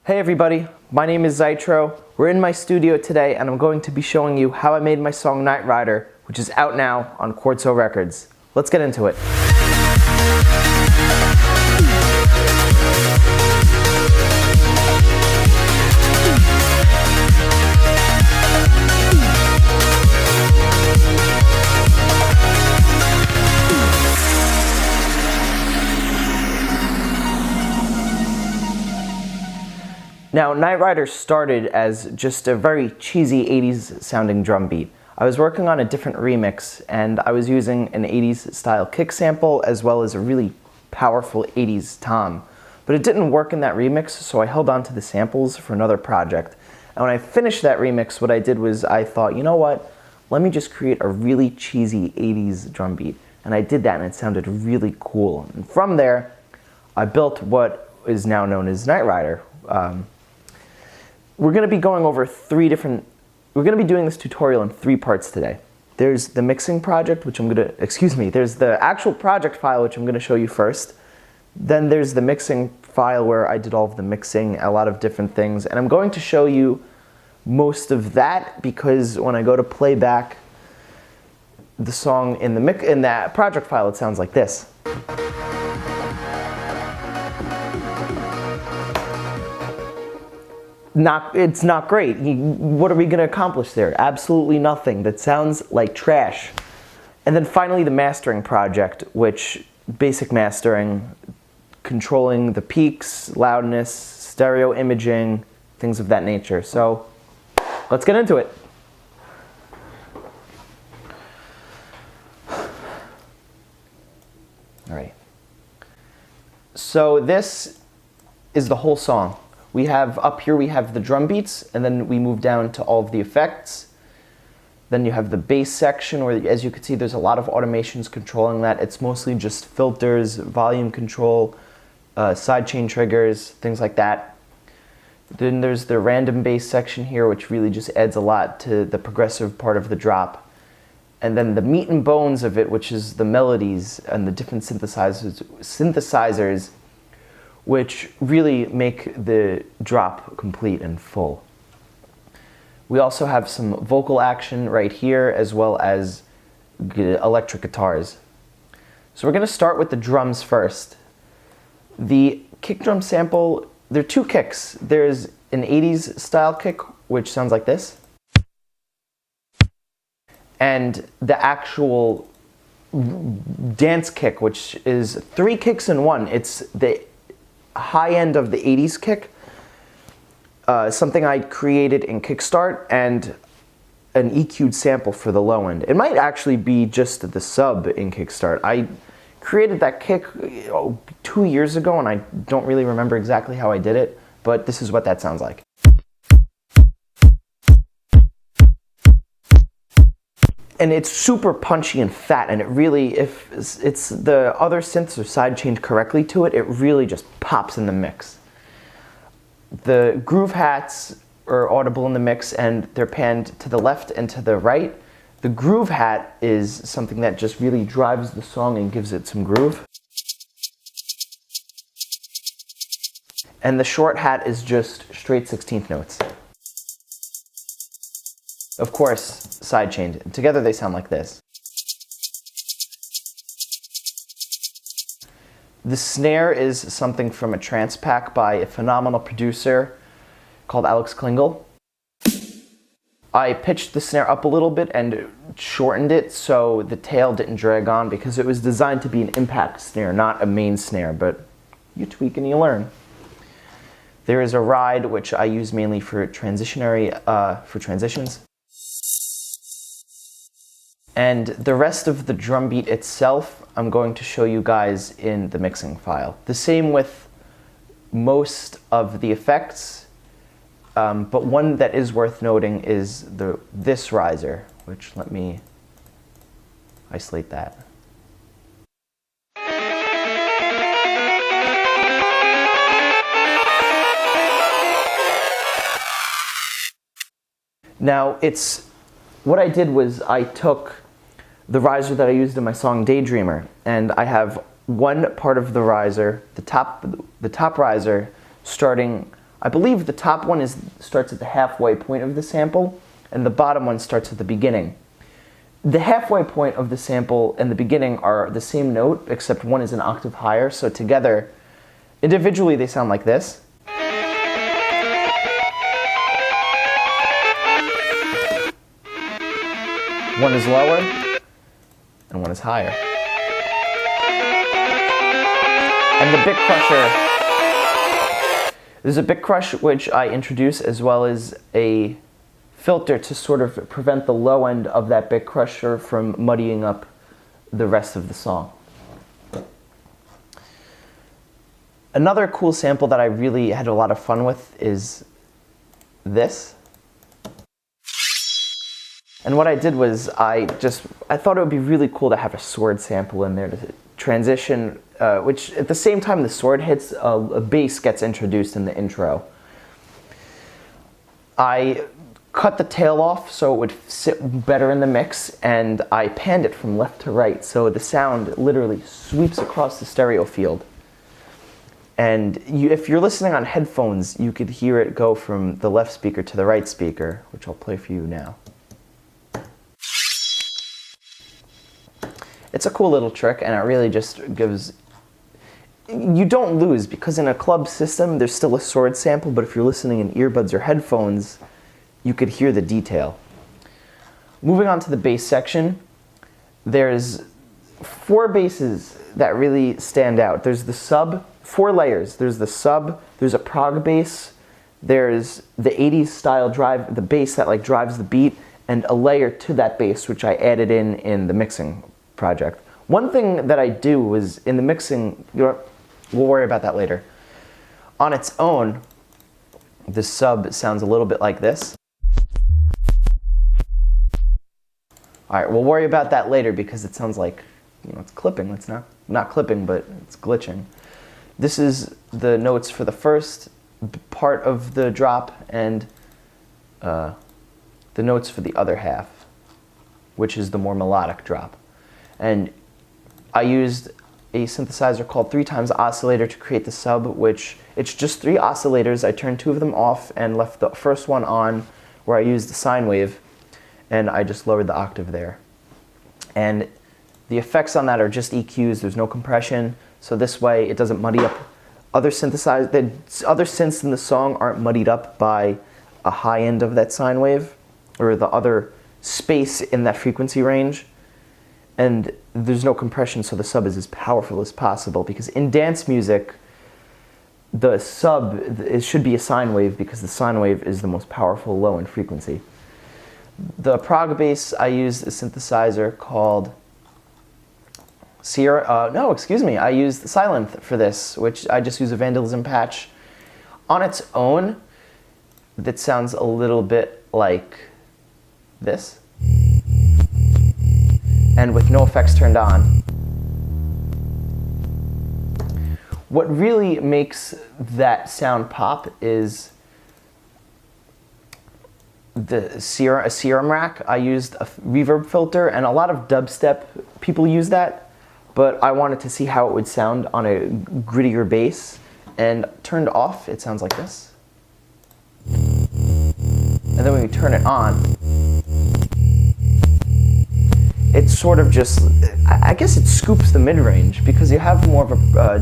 Hey everybody, my name is Zitro. We're in my studio today and I'm going to be showing you how I made my song Nightrider, which is out now on Quartzo Records. Let's get into it. Now, Nightrider started as just a very cheesy 80s sounding drum beat. I was working on a different remix and I was using an 80s style kick sample as well as a really powerful 80s tom. But it didn't work in that remix, so I held on to the samples for another project. And when I finished that remix, what I did was I thought, you know what? Let me just create a really cheesy 80s drum beat. And I did that and it sounded really cool. And from there, I built what is now known as Nightrider. We're going to be going over we're going to be doing this tutorial in 3 parts today. There's the mixing project, which there's the actual project file, which I'm going to show you first. Then there's the mixing file where I did all of the mixing, a lot of different things. And I'm going to show you most of that because when I go to play back the song in that project file, it sounds like this. It's not great. What are we going to accomplish there? Absolutely nothing. That sounds like trash. And then finally the mastering project, which basic mastering, controlling the peaks, loudness, stereo imaging, things of that nature. So let's get into it. All right. So this is the whole song. We have, up here we have the drum beats, and then we move down to all of the effects. Then you have the bass section where, as you can see, there's a lot of automations controlling that. It's mostly just filters, volume control, sidechain triggers, things like that. Then there's the random bass section here, which really just adds a lot to the progressive part of the drop. And then the meat and bones of it, which is the melodies and the different synthesizers, which really make the drop complete and full. We also have some vocal action right here, as well as electric guitars. So we're going to start with the drums first. The kick drum sample, there are 2 kicks. There's an 80s style kick, which sounds like this, and the actual dance kick, which is 3 kicks in one. It's the high end of the 80s kick, something I created in Kickstart, and an EQ'd sample for the low end. It might actually be just the sub in Kickstart. I created that kick 2 years ago and I don't really remember exactly how I did it, but this is what that sounds like. And it's super punchy and fat, and it really, if it's the other synths or sidechained correctly to it, it really just pops in the mix. The groove hats are audible in the mix, and they're panned to the left and to the right. The groove hat is something that just really drives the song and gives it some groove. And the short hat is just straight 16th notes. Of course, sidechained. Together they sound like this. The snare is something from a trance pack by a phenomenal producer called Alex Klingel. I pitched the snare up a little bit and shortened it so the tail didn't drag on because it was designed to be an impact snare, not a main snare, but you tweak and you learn. There is a ride, which I use mainly for transitions. And the rest of the drum beat itself, I'm going to show you guys in the mixing file. The same with most of the effects, but one that is worth noting is this riser, which let me isolate that. Now, what I did was I took the riser that I used in my song Daydreamer, and I have one part of the riser, the top riser, starting I believe the top one starts at the halfway point of the sample, and the bottom one starts at the beginning. The halfway point of the sample and the beginning are the same note, except one is an octave higher, so together, individually they sound like this. One is lower, and one is higher. And the bit crusher, there's a bit crush which I introduce, as well as a filter to sort of prevent the low end of that bit crusher from muddying up the rest of the song. Another cool sample that I really had a lot of fun with is this. And what I did was I thought it would be really cool to have a sword sample in there to transition, which at the same time the sword hits, a bass gets introduced in the intro. I cut the tail off so it would sit better in the mix, and I panned it from left to right so the sound literally sweeps across the stereo field. And if you're listening on headphones, you could hear it go from the left speaker to the right speaker, which I'll play for you now. It's a cool little trick, and it really just gives... You don't lose, because in a club system, there's still a sword sample, but if you're listening in earbuds or headphones, you could hear the detail. Moving on to the bass section, there's 4 basses that really stand out. There's the sub, 4 layers. There's the sub, there's a prog bass, there's the 80s style drive, the bass that like drives the beat, and a layer to that bass, which I added in the mixing project. One thing that I do was in the mixing, we'll worry about that later. On its own, the sub sounds a little bit like this. All right, we'll worry about that later because it sounds like, it's clipping. It's not clipping, but it's glitching. This is the notes for the first part of the drop and the notes for the other half, which is the more melodic drop. And I used a synthesizer called 3x oscillator to create the sub, which it's just 3 oscillators. I turned 2 of them off and left the first one on, where I used the sine wave, and I just lowered the octave there. And the effects on that are just EQs. There's no compression, so this way it doesn't muddy up other synthesizers. The other synths in the song aren't muddied up by a high end of that sine wave or the other space in that frequency range. And there's no compression, so the sub is as powerful as possible, because in dance music, the sub, it should be a sine wave, because the sine wave is the most powerful low in frequency. The prog bass, I used a synthesizer called I used Sylenth for this, which I just use a Vandalism patch. On its own, that sounds a little bit like this. And with no effects turned on. What really makes that sound pop is a serum rack. I used a reverb filter, and a lot of dubstep people use that, but I wanted to see how it would sound on a grittier bass, and turned off, it sounds like this. And then when we turn it on, it sort of just, I guess it scoops the mid-range, because you have more of a,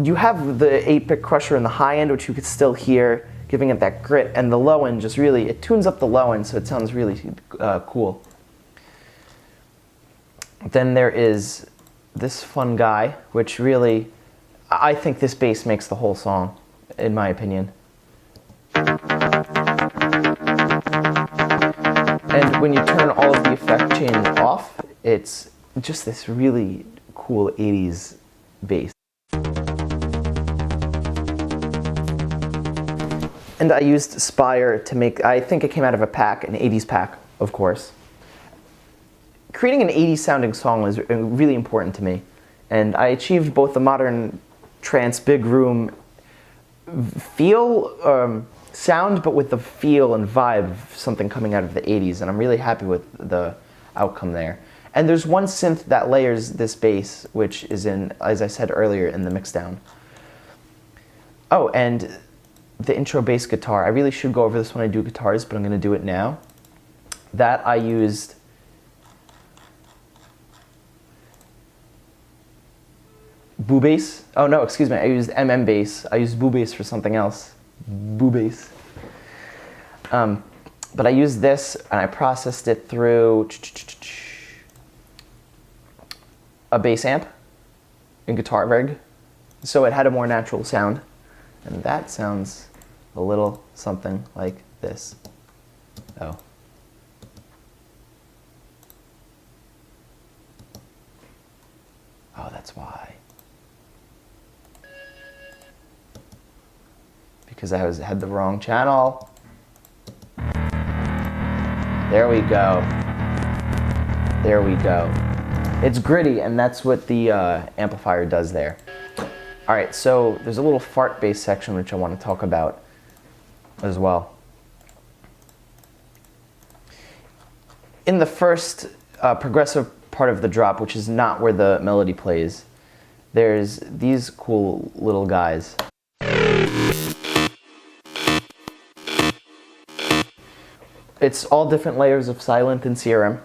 you have the 8-bit crusher in the high end, which you could still hear, giving it that grit, and the low end just really, it tunes up the low end, so it sounds really cool. Then there is this fun guy, which really, I think this bass makes the whole song, in my opinion. And when you turn all of the effect chain off, it's just this really cool 80s bass. And I used Spire to make, I think it came out of a pack, an 80s pack, of course. Creating an 80s sounding song was really important to me. And I achieved both the modern trance big room feel, sound, but with the feel and vibe of something coming out of the 80s, and I'm really happy with the outcome there. And there's one synth that layers this bass, which is in, as I said earlier, in the mixdown. Oh, and the intro bass guitar. I really should go over this when I do guitars, but I'm going to do it now. That I used Boo Bass. Oh no, excuse me, I used Bass. I used Boo Bass for something else. Boo Bass. But I used this and I processed it through a bass amp in Guitar Rig, so it had a more natural sound. And that sounds a little something like this. Oh. Oh, that's why. Because I had the wrong channel. There we go. There we go. It's gritty, and that's what the amplifier does there. All right, so there's a little fart bass section which I want to talk about as well. In the first progressive part of the drop, which is not where the melody plays, there's these cool little guys. It's all different layers of Silent and CRM,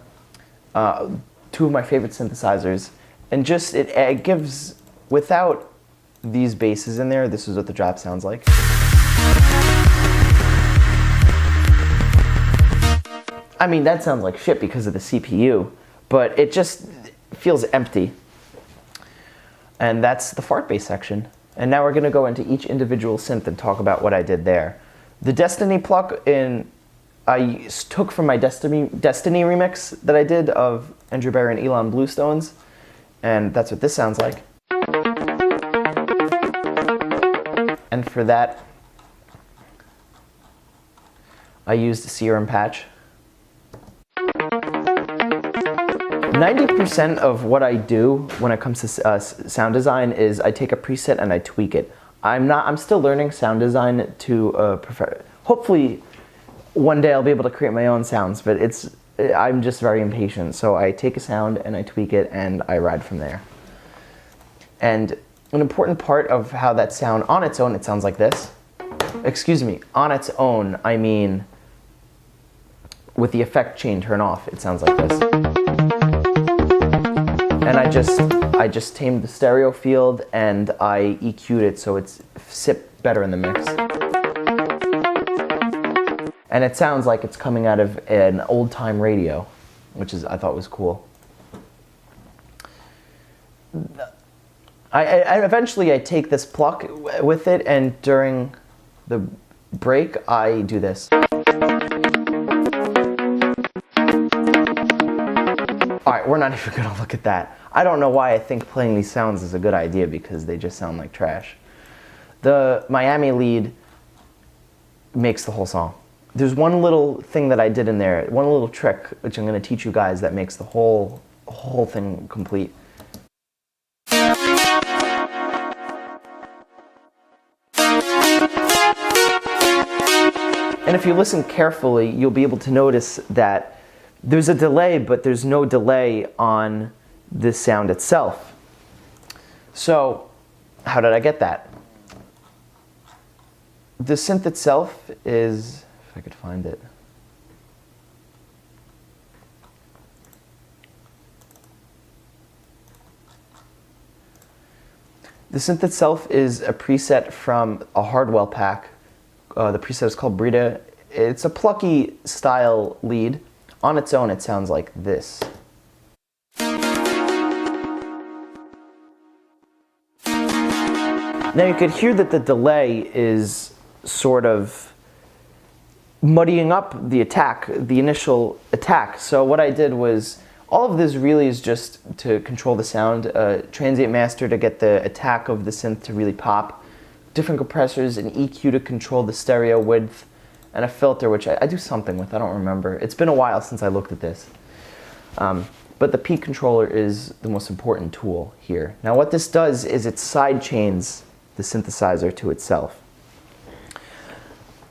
two of my favorite synthesizers, and just it gives, without these basses in there, this is what the drop sounds like. I mean, that sounds like shit because of the CPU, but it just feels empty. And that's the fart bass section. And now we're going to go into each individual synth and talk about what I did there. The Destiny pluck I took from my Destiny remix that I did of Andrew Barry and Elon Bluestones, and that's what this sounds like. And for that, I used a CRM patch. 90% of what I do when it comes to sound design is I take a preset and I tweak it. I'm still learning sound design to hopefully one day I'll be able to create my own sounds, but I'm just very impatient. So I take a sound and I tweak it and I ride from there. And an important part of how that sound on its own, it sounds like this. Excuse me, on its own, I mean with the effect chain turned off, it sounds like this. And I just tamed the stereo field and I EQ'd it so it's sit better in the mix. And it sounds like it's coming out of an old-time radio, which I thought was cool. Eventually I take this pluck with it, and during the break I do this. Alright, we're not even gonna look at that. I don't know why I think playing these sounds is a good idea, because they just sound like trash. The Miami lead makes the whole song. There's one little thing that I did in there, one little trick, which I'm going to teach you guys, that makes the whole thing complete. And if you listen carefully, you'll be able to notice that there's a delay, but there's no delay on the sound itself. So, how did I get that? The synth itself is, if I could find it. The synth itself is a preset from a Hardwell pack. The preset is called Brita. It's a plucky style lead. On its own, it sounds like this. Now you could hear that the delay is sort of muddying up the attack, the initial attack. So what I did was, all of this really is just to control the sound, transient master to get the attack of the synth to really pop, different compressors, an EQ to control the stereo width, and a filter, which I do something with, I don't remember. It's been a while since I looked at this. But the peak controller is the most important tool here. Now what this does is it side chains the synthesizer to itself.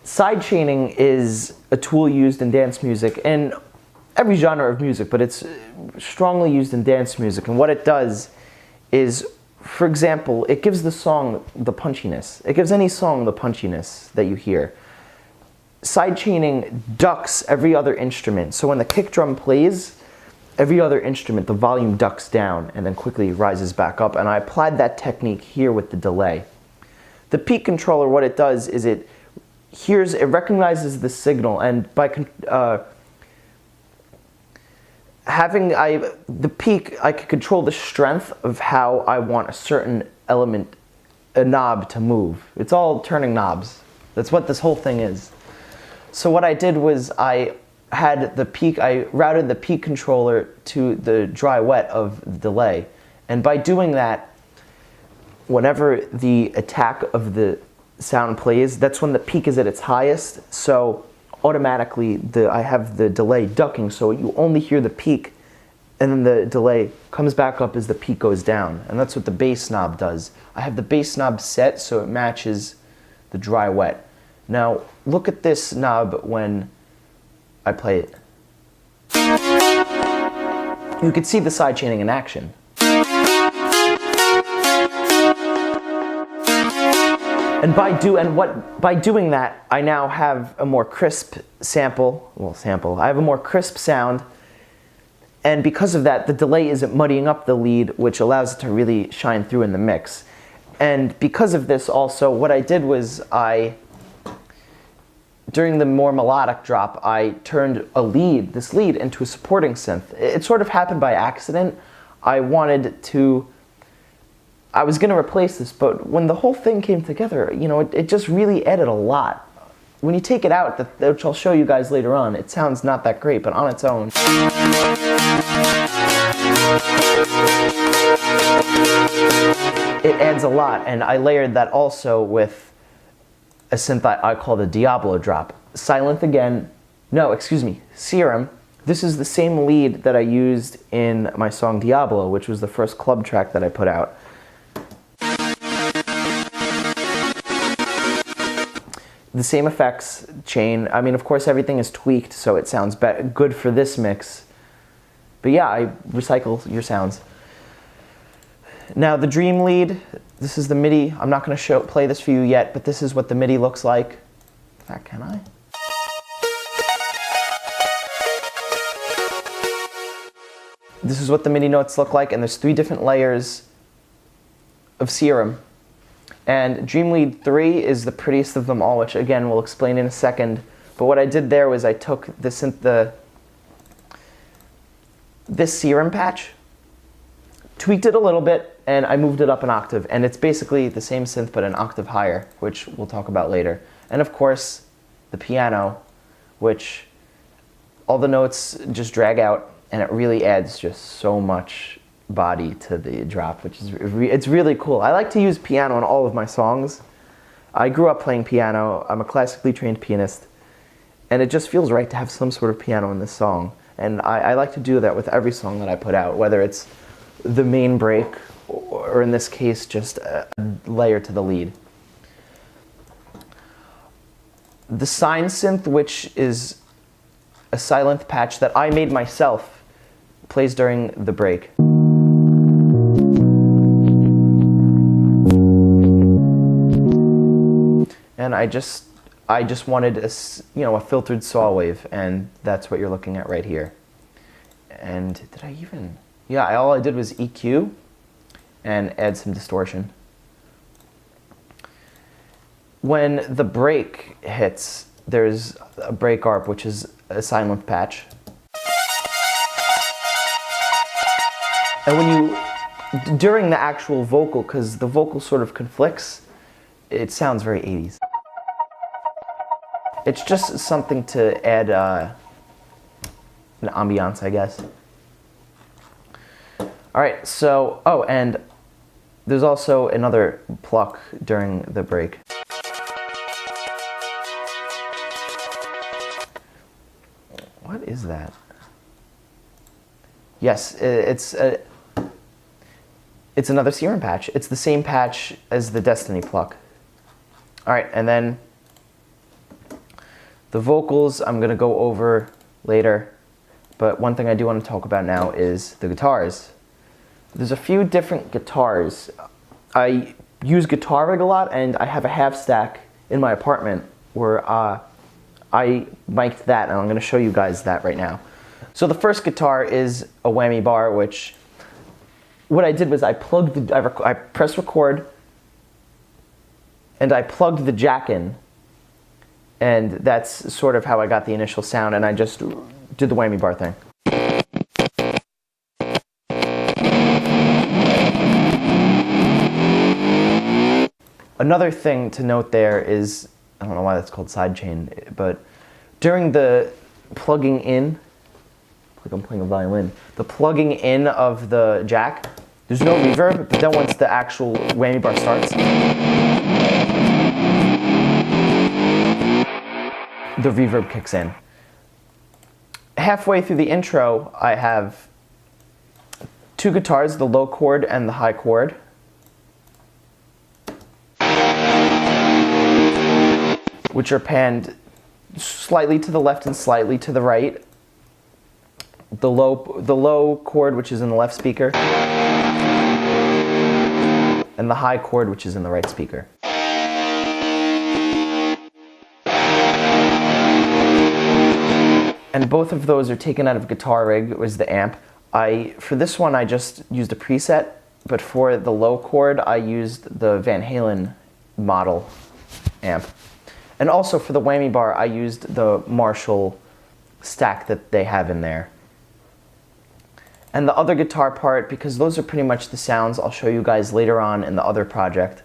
Sidechaining is a tool used in dance music and every genre of music, but it's strongly used in dance music. And what it does is, for example, it gives the song the punchiness. It gives any song the punchiness that you hear. Sidechaining ducks every other instrument. So when the kick drum plays, every other instrument, the volume ducks down and then quickly rises back up. And I applied that technique here with the delay. The peak controller, what it does is it recognizes the signal, and by having the peak, I can control the strength of how I want a certain element, a knob, to move. It's all turning knobs. That's what this whole thing is. So what I did was I routed the peak controller to the dry wet of the delay. And by doing that, whenever the attack of the sound plays, that's when the peak is at its highest. So automatically I have the delay ducking, so you only hear the peak, and then the delay comes back up as the peak goes down. And that's what the bass knob does. I have the bass knob set so it matches the dry wet. Now look at this knob when I play it. You can see the sidechaining in action. And by doing that, I now have a more crisp I have a more crisp sound, and because of that, the delay isn't muddying up the lead, which allows it to really shine through in the mix. And because of this also, what I did was during the more melodic drop, I turned this lead into a supporting synth. It sort of happened by accident. I was going to replace this, but when the whole thing came together, it just really added a lot. When you take it out, which I'll show you guys later on, it sounds not that great, but on its own. It adds a lot, and I layered that also with a synth I call the Diablo drop. Serum. This is the same lead that I used in my song Diablo, which was the first club track that I put out. The same effects chain. I mean, of course, everything is tweaked, so it sounds good for this mix. But yeah, I recycle your sounds. Now the Dream lead, this is the MIDI. I'm not going to play this for you yet, but this is what the MIDI looks like. In fact, can I? This is what the MIDI notes look like, and there's 3 different layers of Serum. And Dream Lead 3 is the prettiest of them all, which again we'll explain in a second. But what I did there was I took this Serum patch, tweaked it a little bit, and I moved it up an octave. And it's basically the same synth but an octave higher, which we'll talk about later. And of course, the piano, which all the notes just drag out, and it really adds just so much body to the drop, which is it's really cool. I like to use piano in all of my songs. I grew up playing piano. I'm a classically trained pianist, and it just feels right to have some sort of piano in this song. And I like to do that with every song that I put out, whether it's the main break or in this case just a layer to the lead. The Sine synth, which is a silent patch that I made myself, plays during the break. And I just wanted a filtered saw wave, and that's what you're looking at right here. And all I did was EQ and add some distortion. When the break hits, there's a break arp, which is a silent patch. And during the actual vocal, because the vocal sort of conflicts, it sounds very 80s. It's just something to add an ambiance, I guess. All right, so, and there's also another pluck during the break. What is that? Yes, it's another Serum patch. It's the same patch as the Destiny pluck. All right, and then the vocals I'm going to go over later, but one thing I do want to talk about now is the guitars. There's a few different guitars I use guitar rig a lot, and I have a half stack in my apartment where I mic'd that, and I'm going to show you guys that right now. So the first guitar is a whammy bar, which what I did was I pressed record, and I plugged the jack in, and that's sort of how I got the initial sound, and I just did the whammy bar thing. Another thing to note there is, I don't know why that's called sidechain, but during the plugging in, like I'm playing a violin, the plugging in of the jack, there's no reverb, but then once the actual whammy bar starts, the reverb kicks in. Halfway through the intro, I have two guitars, the low chord and the high chord. Which are panned slightly to the left and slightly to the right. The low chord, which is in the left speaker, and the high chord, which is in the right speaker. And both of those are taken out of Guitar Rig, was the amp. For this one, I just used a preset, but for the low chord, I used the Van Halen model amp. And also for the whammy bar, I used the Marshall stack that they have in there. And the other guitar part, because those are pretty much the sounds I'll show you guys later on in the other project.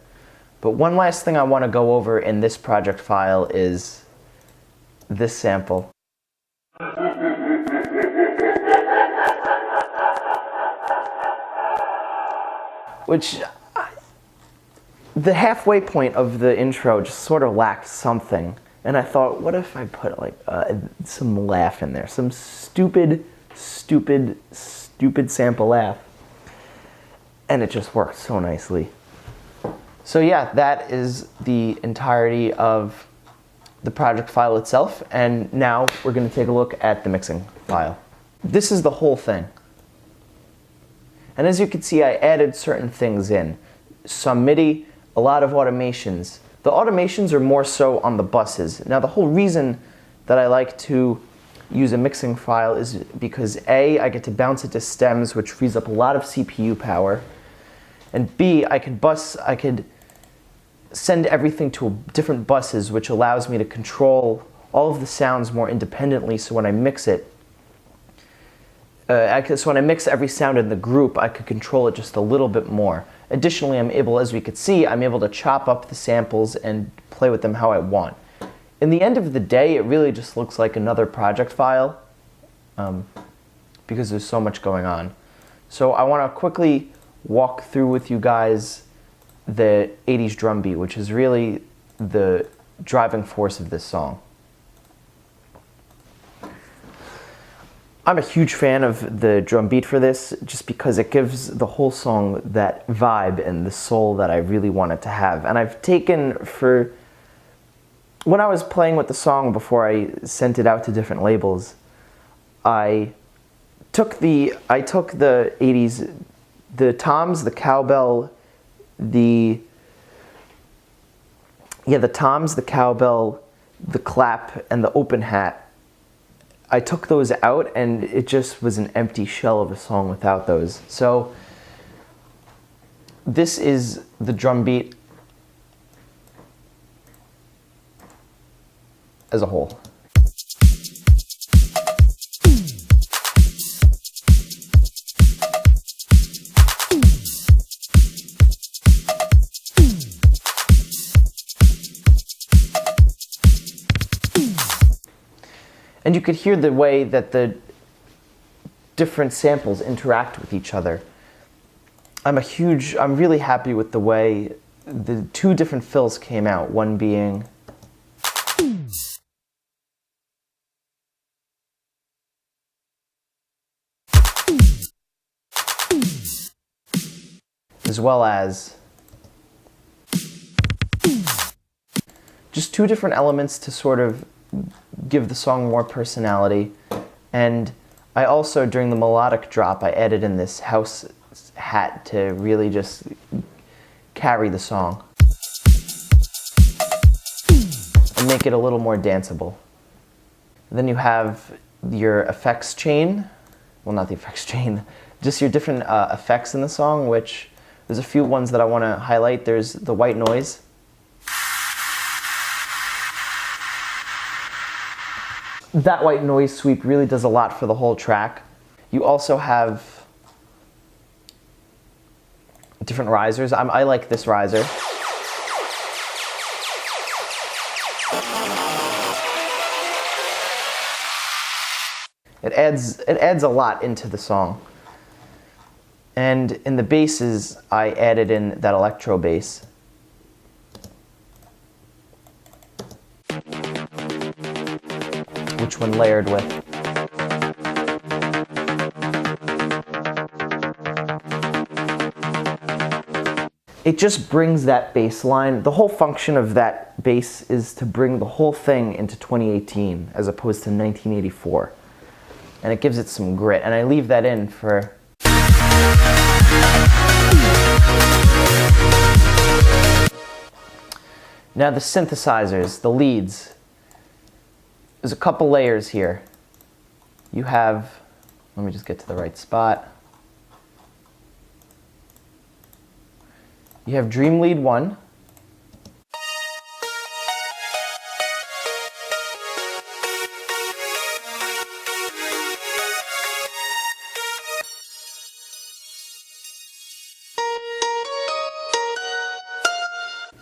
But one last thing I want to go over in this project file is this sample. Which, the halfway point of the intro just sort of lacked something. And I thought, what if I put like some laugh in there? Some stupid sample laugh. And it just worked so nicely. So yeah, that is the entirety of the project file itself. And now we're going to take a look at the mixing file. This is the whole thing. And as you can see, I added certain things in. Some MIDI, a lot of automations. The automations are more so on the buses. Now the whole reason that I like to use a mixing file is because A, I get to bounce it to stems, which frees up a lot of CPU power. And B, I could send everything to different buses, which allows me to control all of the sounds more independently, so when I mix it, so when I mix every sound in the group, I could control it just a little bit more. Additionally, I'm able, as we could see, I'm able to chop up the samples and play with them how I want. In the end of the day, it really just looks like another project file because there's so much going on. So I want to quickly walk through with you guys the 80s drum beat, which is really the driving force of this song. I'm a huge fan of the drum beat for this, just because it gives the whole song that vibe and the soul that I really want it to have. And I've taken when I was playing with the song before I sent it out to different labels, I took the 80s, the toms, the cowbell, the toms, the cowbell, the clap, and the open hat. I took those out, and it just was an empty shell of a song without those. So this is the drum beat as a whole. And you could hear the way that the different samples interact with each other. I'm really happy with the way the two different fills came out, one being as well as just two different elements to sort of give the song more personality. And I also, during the melodic drop, I added in this house hat to really just carry the song and make it a little more danceable. Then you have your effects chain. Well, not the effects chain, just your different effects in the song, which there's a few ones that I want to highlight. There's the white noise. That white noise sweep really does a lot for the whole track. You also have different risers. I like this riser. It adds a lot into the song. And in the basses, I added in that electro bass. Which one layered with. It just brings that bass line. The whole function of that bass is to bring the whole thing into 2018 as opposed to 1984. And it gives it some grit. And I leave that in for... Now the synthesizers, the leads. There's a couple layers here. You have, let me just get to the right spot. You have Dream Lead 1.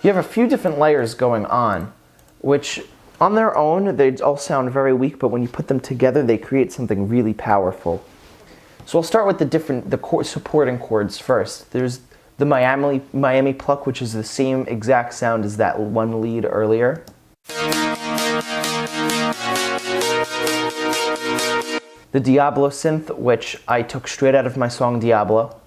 You have a few different layers going on, which on their own, they all sound very weak, but when you put them together, they create something really powerful. So I'll start with the supporting chords first. There's the Miami pluck, which is the same exact sound as that one lead earlier. The Diablo synth, which I took straight out of my song Diablo.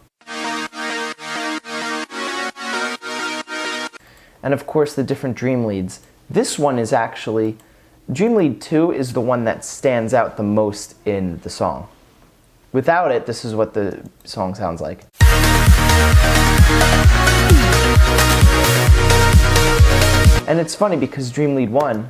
And of course the different dream leads. This one is actually, Dream Lead 2 is the one that stands out the most in the song. Without it, this is what the song sounds like. And it's funny because Dream Lead 1,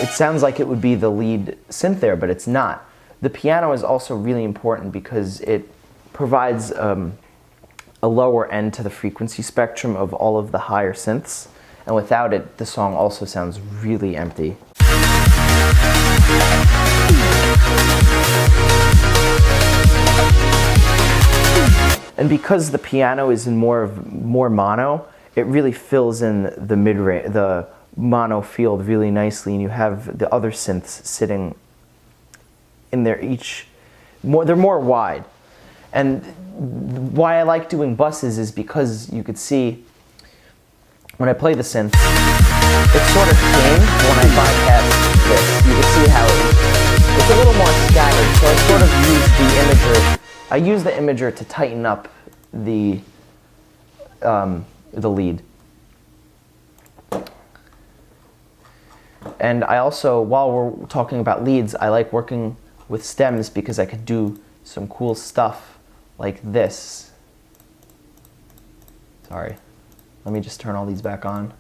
it sounds like it would be the lead synth there, but it's not. The piano is also really important because it provides a lower end to the frequency spectrum of all of the higher synths, and without it, the song also sounds really empty. And because the piano is in more mono, it really fills in the mid-range, the mono field really nicely, and you have the other synths sitting in there they're more wide. And why I like doing buses is because you could see when I play the synth, it's sort of tame when I bypass this. You can see how it's a little more scattered, so I sort of use the imager. I use the imager to tighten up the lead. And I also, while we're talking about leads, I like working with stems because I could do some cool stuff like this. Sorry, let me just turn all these back on.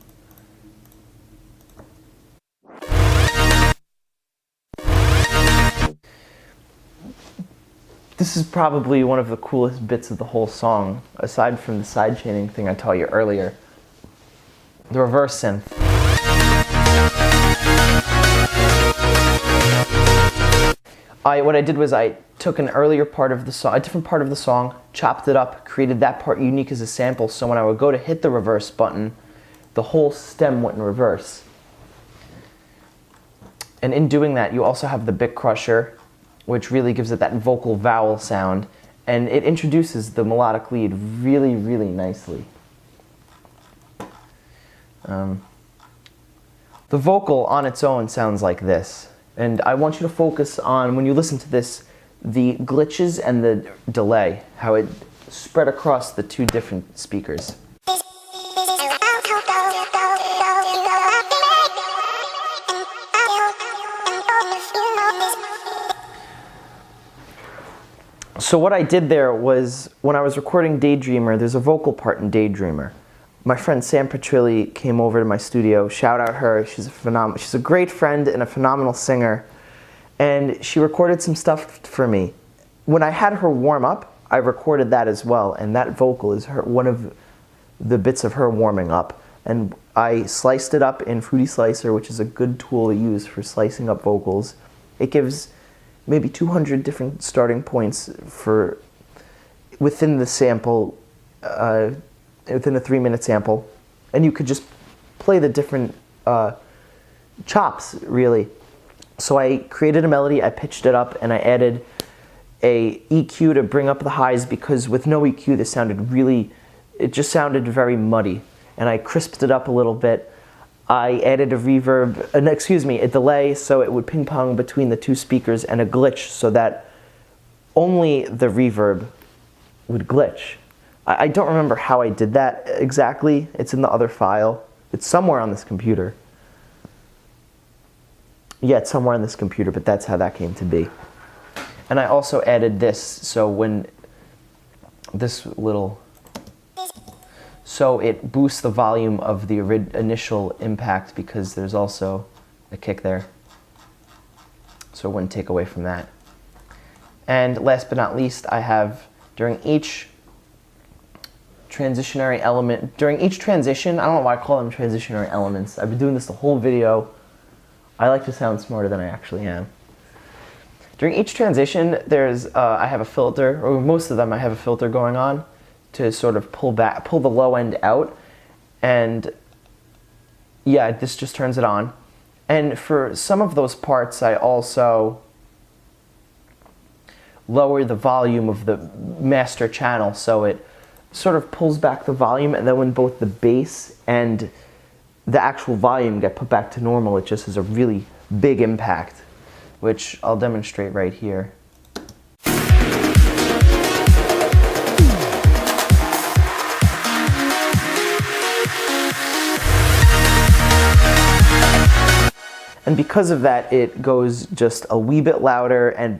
This is probably one of the coolest bits of the whole song, aside from the sidechaining thing I taught you earlier. The reverse synth. What I did was I took an earlier part of the song, a different part of the song, chopped it up, created that part unique as a sample, so when I would go to hit the reverse button, the whole stem went in reverse. And in doing that, you also have the bit crusher, which really gives it that vocal vowel sound, and it introduces the melodic lead really, really nicely. The vocal on its own sounds like this. And I want you to focus on, when you listen to this, the glitches and the delay, how it spread across the two different speakers. So what I did there was, when I was recording Daydreamer, there's a vocal part in Daydreamer. My friend Sam Petrilli came over to my studio. Shout out her. She's a great friend and a phenomenal singer. And she recorded some stuff for me. When I had her warm up, I recorded that as well. And that vocal is one of the bits of her warming up. And I sliced it up in Fruity Slicer, which is a good tool to use for slicing up vocals. It gives maybe 200 different starting points for within the sample, within a 3-minute sample, and you could just play the different chops, really. So I created a melody, I pitched it up, and I added a EQ to bring up the highs, because with no EQ this sounded it just sounded very muddy. And I crisped it up a little bit. I added a reverb, a delay, so it would ping pong between the two speakers, and a glitch so that only the reverb would glitch. I don't remember how I did that exactly. It's in the other file. It's somewhere on this computer. Yeah, it's somewhere on this computer, but that's how that came to be. And I also added this, so when so it boosts the volume of the initial impact, because there's also a kick there. So it wouldn't take away from that. And last but not least, I have, during each transitionary element, during each transition, I don't know why I call them transitionary elements. I've been doing this the whole video. I like to sound smarter than I actually am. During each transition, I have a filter, or most of them I have a filter going on to sort of pull the low end out. And yeah, this just turns it on. And for some of those parts, I also lower the volume of the master channel, so it sort of pulls back the volume, and then when both the bass and the actual volume get put back to normal, it just has a really big impact, which I'll demonstrate right here. And because of that, it goes just a wee bit louder, and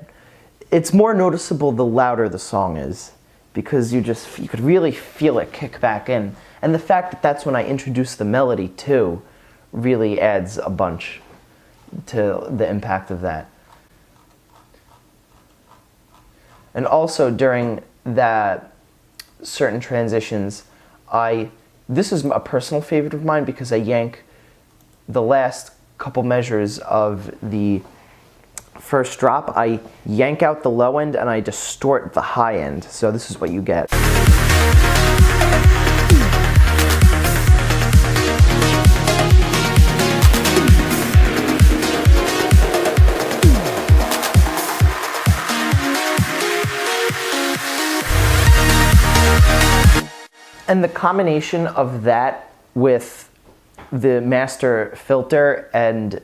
it's more noticeable the louder the song is, because you could really feel it kick back in. And the fact that that's when I introduce the melody too really adds a bunch to the impact of that. And also during that certain transitions, this is a personal favorite of mine, because I yank the last couple measures of the first drop, I yank out the low end and I distort the high end. So this is what you get. And the combination of that with the master filter and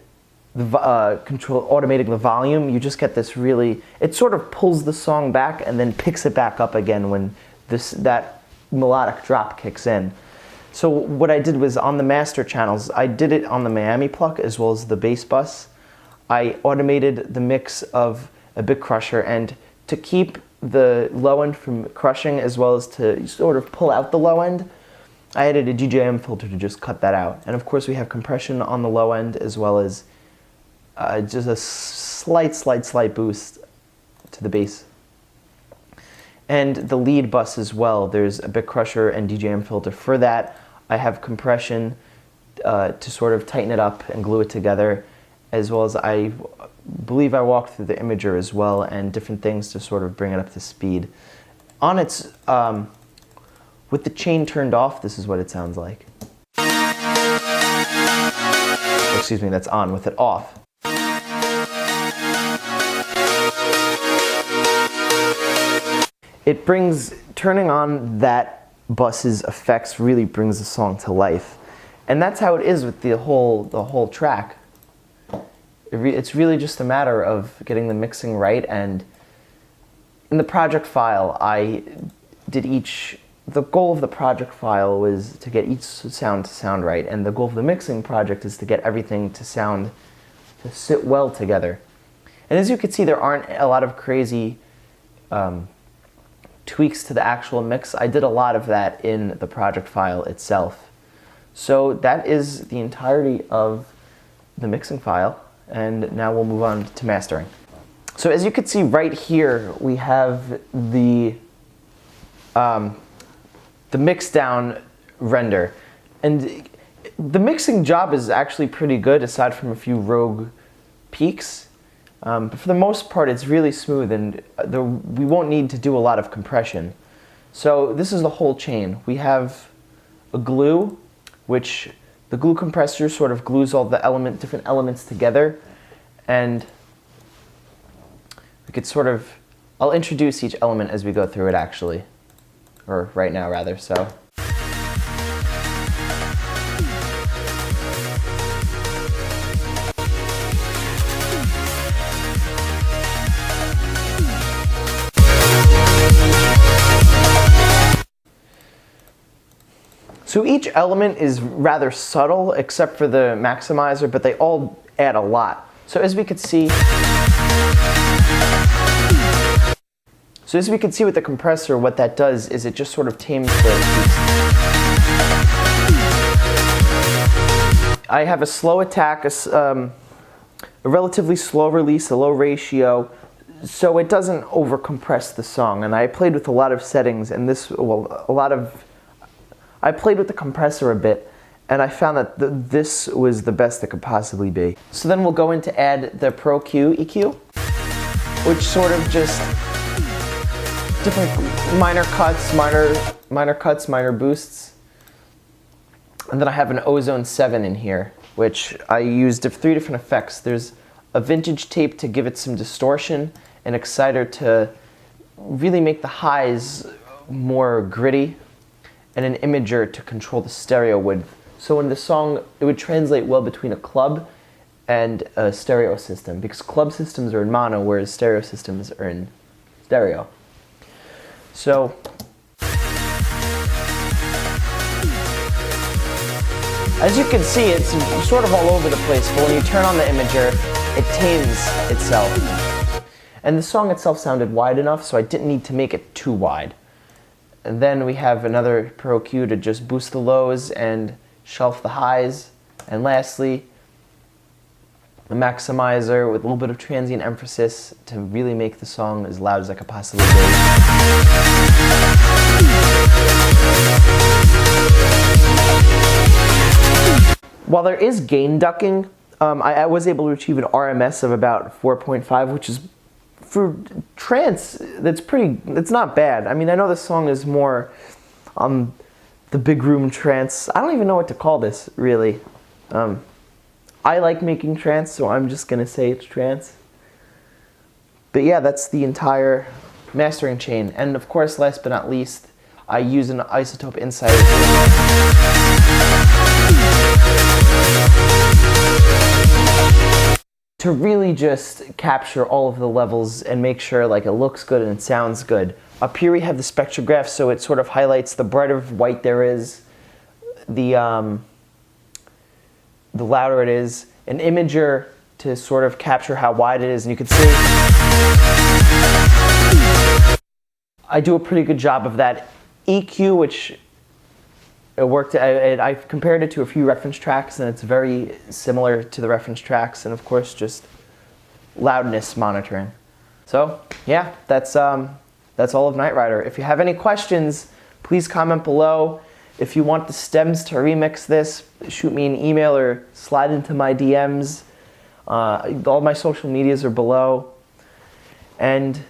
the automating the volume, you just get this really, it sort of pulls the song back and then picks it back up again when that melodic drop kicks in. So what I did was, on the master channels, I did it on the Miami pluck as well as the bass bus. I automated the mix of a bit crusher, and to keep the low end from crushing as well as to sort of pull out the low end, I added a DJM filter to just cut that out. And of course we have compression on the low end as well as just a slight boost to the bass. And the lead bus as well, there's a bit crusher and DJM filter. For that, I have compression to sort of tighten it up and glue it together, as well as I believe I walked through the imager as well, and different things to sort of bring it up to speed. On its, with the chain turned off, this is what it sounds like. Excuse me, that's on. With it off, turning on that bus's effects really brings the song to life. And that's how it is with the whole track. It's really just a matter of getting the mixing right. And in the project file, the goal of the project file was to get each sound to sound right, and the goal of the mixing project is to get everything to sit well together. And as you can see, there aren't a lot of crazy tweaks to the actual mix, I did a lot of that in the project file itself. So that is the entirety of the mixing file, and now we'll move on to mastering. So as you can see right here, we have the mix down render. And the mixing job is actually pretty good, aside from a few rogue peaks. But for the most part, it's really smooth, and we won't need to do a lot of compression. So this is the whole chain. We have a glue, which the glue compressor sort of glues all the different elements together. And we could sort of, I'll introduce each element as we go through it actually. Or right now rather, so. So each element is rather subtle except for the maximizer, but they all add a lot. So as we could see, with the compressor, what that does is it just sort of tames the peaks. I have a slow attack, a relatively slow release, a low ratio, so it doesn't overcompress the song. And I played with a lot of settings, and I played with the compressor a bit, and I found that this was the best it could possibly be. So then we'll go in to add the Pro Q EQ, which sort of just different minor cuts, minor boosts. And then I have an Ozone 7 in here, which I used 3 different effects. There's a vintage tape to give it some distortion, an exciter to really make the highs more gritty, and an imager to control the stereo width. So in the song, it would translate well between a club and a stereo system, because club systems are in mono, whereas stereo systems are in stereo. So, as you can see, it's sort of all over the place, but when you turn on the imager, it tames itself. And the song itself sounded wide enough, so I didn't need to make it too wide. And then we have another Pro Q to just boost the lows and shelf the highs. And lastly, a maximizer with a little bit of transient emphasis to really make the song as loud as I could possibly do. While there is gain ducking, I was able to achieve an RMS of about 4.5, which is, for trance, it's not bad. I mean, I know this song is more the big room trance. I don't even know what to call this, really. I like making trance, so I'm just gonna say it's trance. But yeah, that's the entire mastering chain. And of course, last but not least, I use an isotope insight to really just capture all of the levels and make sure like it looks good and it sounds good. Up here we have the spectrograph, so it sort of highlights the brighter white there is, the louder it is. An imager to sort of capture how wide it is, and you can see I do a pretty good job of that. EQ, which it worked, I compared it to a few reference tracks, and it's very similar to the reference tracks, and of course just loudness monitoring. So yeah, that's all of Nightrider. If you have any questions, please comment below. If you want the stems to remix this, shoot me an email or slide into my DMs. All my social medias are below. And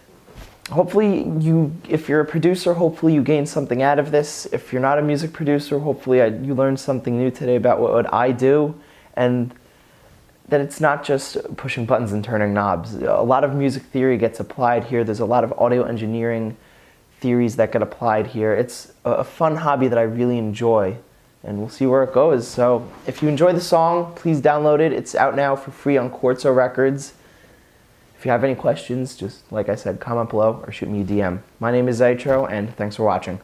hopefully if you're a producer, hopefully you gain something out of this. If you're not a music producer, hopefully you learned something new today about what I do, and that it's not just pushing buttons and turning knobs. A lot of music theory gets applied here. There's a lot of audio engineering theories that get applied here. It's a fun hobby that I really enjoy, and we'll see where it goes. So if you enjoy the song, please download it. It's out now for free on Quartzo Records. If you have any questions, just like I said, comment below or shoot me a DM. My name is Zitro, and thanks for watching.